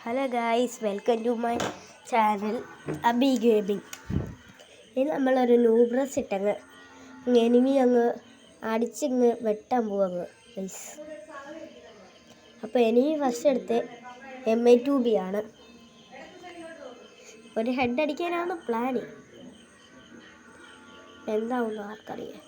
Hello guys, welcome to my channel Abi gaming. ഇനി നമ്മളൊരു നൂബ്രസ് ഇട്ടങ്ങ് എനിമി അങ്ങ് അടിച്ചിങ്ങ് വെട്ടാൻ പോവങ്ങ് ഗൈസ്. അപ്പോൾ എനിമി ഫസ്റ്റ് എടുത്ത് MA2B ആണ്. ഒരു ഹെഡ് അടിക്കാനാണ് പ്ലാന്. എന്താവുന്നു ആർക്കറിയാം.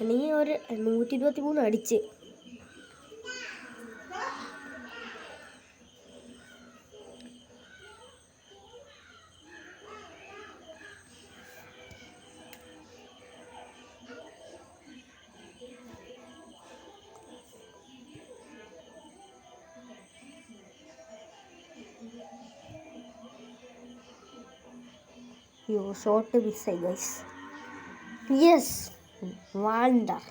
നീ ഒരു 123 അടിച്ച്. ഷോട്ട് മിസ്സായി ഗൈസ്. Yes, wonder.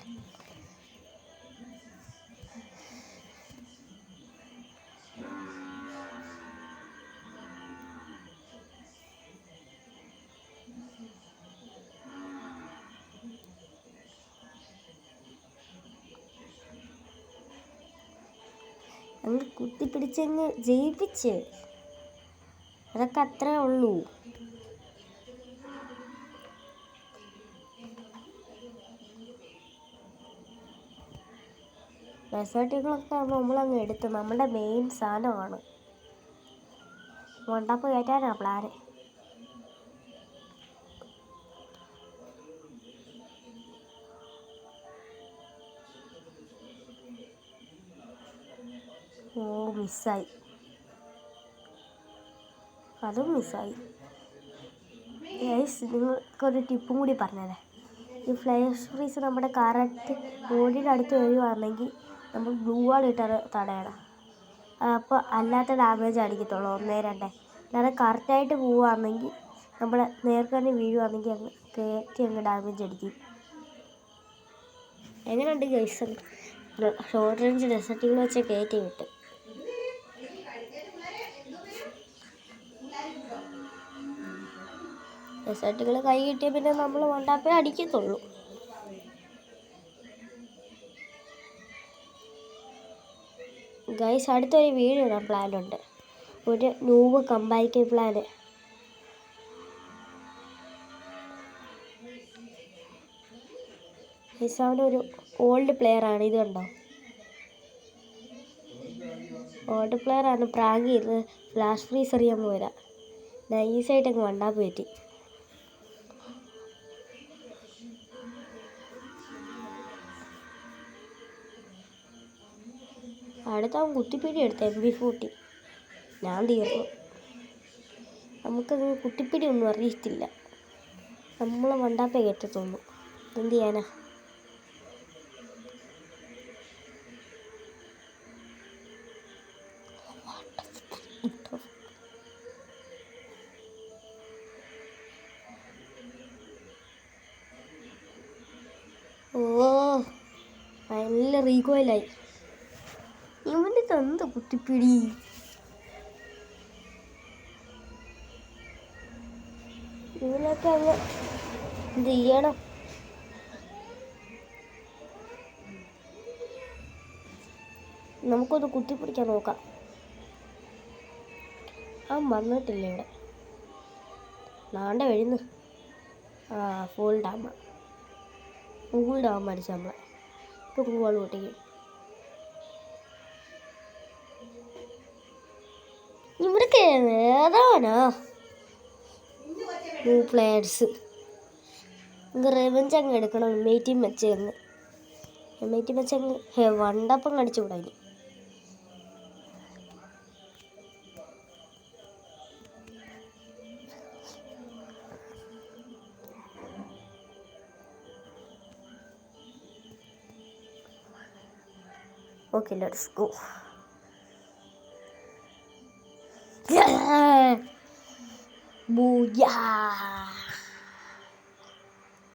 അങ്ങ് കുത്തിപ്പിടിച്ചങ്ങ് ജയിപ്പിച്ച്. അതൊക്കെ അത്രേ ഉള്ളൂ. ഡെസേർട്ടുകളൊക്കെ നമ്മളങ്ങ് എടുത്ത് നമ്മുടെ മെയിൻ സാധനമാണ്. വണ്ടപ്പ് കയറ്റാനാണ് പ്ലാന്. മിസ്സായി, അതും മിസ്സായി. ഗൈസ്, നിങ്ങൾക്കൊരു ടിപ്പും കൂടി പറഞ്ഞുതരാം. ഈ ഫ്ലാഷ് ഫ്രീസ് നമ്മുടെ കറക്റ്റ് ബോഡിയുടെ അടുത്ത് വരുവാണെങ്കിൽ നമ്മൾ ബ്ലൂ വാൾ ഇട്ട് തടയണം. അപ്പോൾ അല്ലാത്ത ഡാമേജ് അടിക്കത്തുള്ളൂ, 1, 2. അല്ലാതെ കറക്റ്റായിട്ട് പോവുകയാണെങ്കിൽ നമ്മൾ നേർക്ക് തന്നെ വീഴുവാണെങ്കിൽ അങ്ങ് കയറ്റി അങ്ങ് ഡാമേജ് അടിക്കും. എങ്ങനെയുണ്ട് ഗൈസ്? ഷോർട്ട് റേഞ്ച് ഡെസേർട്ടുകൾ വെച്ച് കയറ്റി വിട്ട്. ഡെസേർട്ടുകൾ കൈ കിട്ടിയ പിന്നെ നമ്മൾ വണ്ടാപ്പേ അടിക്കത്തുള്ളൂ. ഗൈസ്, അടുത്തൊരു വീഡിയോ ഇടാൻ പ്ലാനുണ്ട്. ഒരു നൂബ് കമ്പാരിറ്റീവ് പ്ലാന്. ഗൈസ്, അവനൊരു ഓൾഡ് പ്ലെയറാണ്. ഇത് കണ്ടോ? ഓൾഡ് പ്ലെയറാണ്. പ്രാങ്ക് ചെയ്ത് ഫ്ലാഷ് ഫ്രീസ് എറിയാൻ പോരാ, നൈസായിട്ടങ്ങ് വണ്ടാപ്പ് പറ്റി. അടുത്തവൻ കുത്തിപ്പിടി എടുത്ത MP40. ഞാൻ തീർന്നു. നമുക്കത് കുത്തിപ്പിടി ഒന്നും അറിയത്തില്ല. നമ്മൾ വണ്ടാപ്പേ കയറ്റത്തുള്ളൂ. എന്ത് ചെയ്യാനാ? ഓ, നല്ല റീകോയിലായി. ഇവൻ്റെ എന്ത് കുത്തിപ്പിടി! ഇവനൊക്കെ അങ്ങ് എന്ത് ചെയ്യണം? നമുക്കൊന്ന് കുത്തിപ്പിടിക്കാൻ നോക്കാം. വന്നിട്ടില്ല ഇവിടെ. നാണ്ട വരുന്നു. ഫുൾ ഡാമ അടിച്ച നമ്മളെ ടൂവാൾ പൊട്ടിക്കും. ഇവിടൊക്കെ ഏതാണോ പ്ലേയേഴ്സ്? റിവെഞ്ച് അങ്ങ് എടുക്കണം. MA2 വെച്ച് അങ്ങ് വണ്ടപ്പം അടിച്ചു വിടാൻ. Okay, let's go. Booyah!